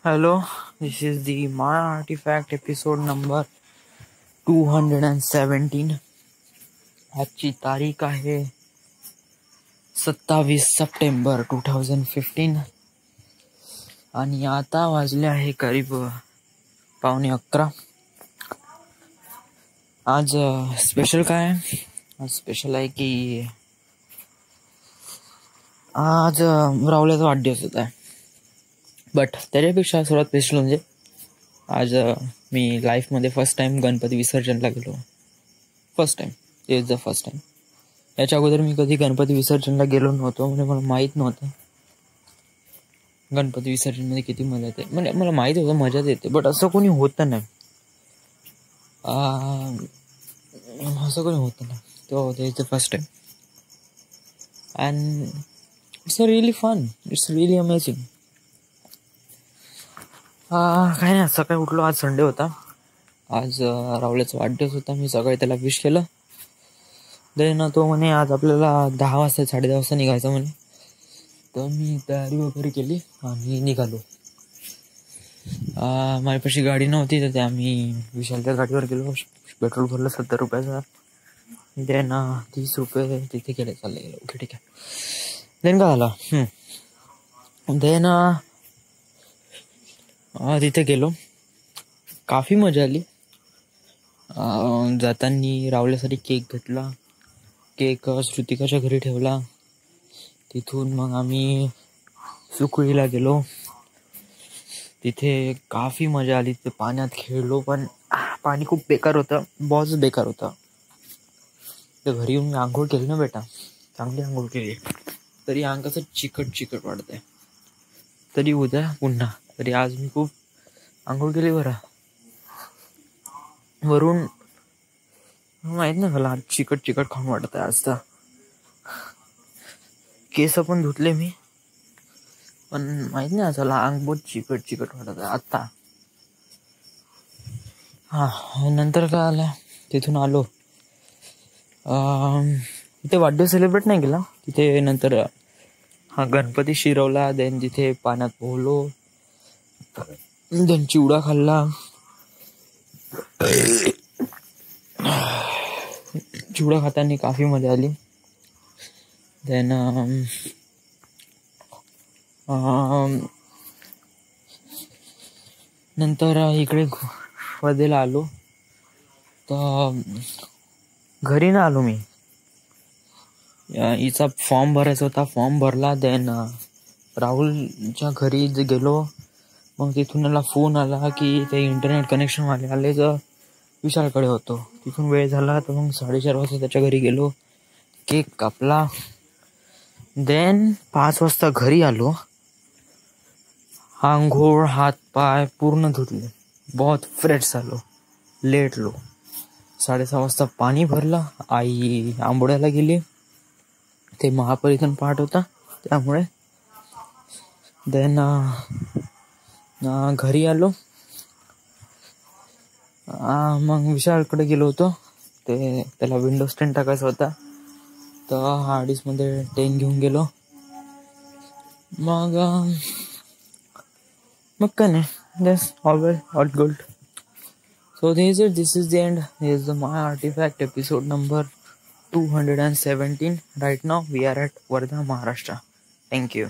Hello, this is the My Artifact episode number 217. आजची तारीख आहे 27 सप्टेंबर 2015 आणि आता वाजले आहे करीब 11:15. आज स्पेशल काय आहे? आज स्पेशल आहे की आज राहुल्याचा वाढदिवस होता आहे. बट त्याच्यापेक्षा सर्वात स्पेशल म्हणजे आज मी लाईफमध्ये फर्स्ट टाइम गणपती विसर्जनला गेलो. First time, is the first time. याच्या अगोदर मी कधी गणपती विसर्जनला गेलो नव्हतो. म्हणजे मला माहीत नव्हतं गणपती विसर्जनमध्ये किती मजा येते. म्हणजे मला माहीत होतं मजाच येते, बट असं कोणी होतं नाही. असं कोणी होतं नाही. तो is the first time and it's really fun. It's really amazing. काही नाही, सकाळी उठलो. आज संडे होता. आज राहुल्याचा वाढदिवस होता. मी सकाळी त्याला विश केलं. देन तो म्हणे आज आपल्याला 10 वाजता 10:30 वाजता निघायचं म्हणे. तर मी तयारी वगैरे केली आणि निघालो. माझ्यापाशी गाडी नव्हती, तर आम्ही विशालच्या गाडीवर गेलो. पेट्रोल भरलं 70 रुपयाचा. देन 30 रुपये तिथे गेले. चालले गेलो. ओके, ठीक आहे. देन काय झालं, देन तिथे गेलो. काफी मजा आली. जाताना रावल्यासाठी केक घेतला. केक श्रुतिकाच्या घरी ठेवला. तिथून मग आम्ही सुकळीला गेलो. तिथे काफी मजा आली. तिथे पाण्यात खेळलो, पण पाणी खूप बेकार होतं. बहुत बेकार होतं. तर घरी येऊन आंघोळ केली ना बेटा, चांगली आंघोळ केली, तरी अंग कसं चिकट वाढतंय. तरी उद्या पुन्हा. तरी आज मी खूप आंघोळ केली बरं. वरून माहित नाही मला आज चिकट खाऊन वाटत आहे. आज तर केस पण धुतले मी, पण माहित नाही चला अंग बहुत चिकट वाटत आहे आता. नंतर काय आलं, तिथून आलो. तिथे वाढदिवस सेलिब्रेट नाही केला. तिथे नंतर गणपती शिरवला. देन तिथे पाण्यात पोहलो. देन चिवडा खाल्ला. चिवडा खाताना काफी मजा आली. देन नंतर इकडे वर्धेला आलो. तर घरी ना आलो मी. हिचा फॉर्म भरायचा होता. फॉर्म भरला. देन राहुलच्या घरी गेलो. मग तिथून मला फोन आला की ते इंटरनेट कनेक्शन वाले आले. तर विशालकडे होतो. तिथून वेळ झाला, तर मग 4:30 वाजता त्याच्या घरी गेलो. केक कापला. देन 5 वाजता घरी आलो. आंघोळ हात पाय पूर्ण धुतले. बहुत फ्रेश झालो. लेटलो. 6:30 वाजता पाणी भरलं. आई आंबोड्याला गेली. ते महापरिधान पाठ होता त्यामुळे. देन घरी आलो. मग विशालकडे गेलो होतो. ते त्याला विंडो स्टँड टाकायचा होता, तर हार्डिसमध्ये 10 घेऊन गेलो. मग काय नाही, just always all good. So this is the end. This is the My Artifact episode number 217. Right now we are at Wardha, Maharashtra. Thank you.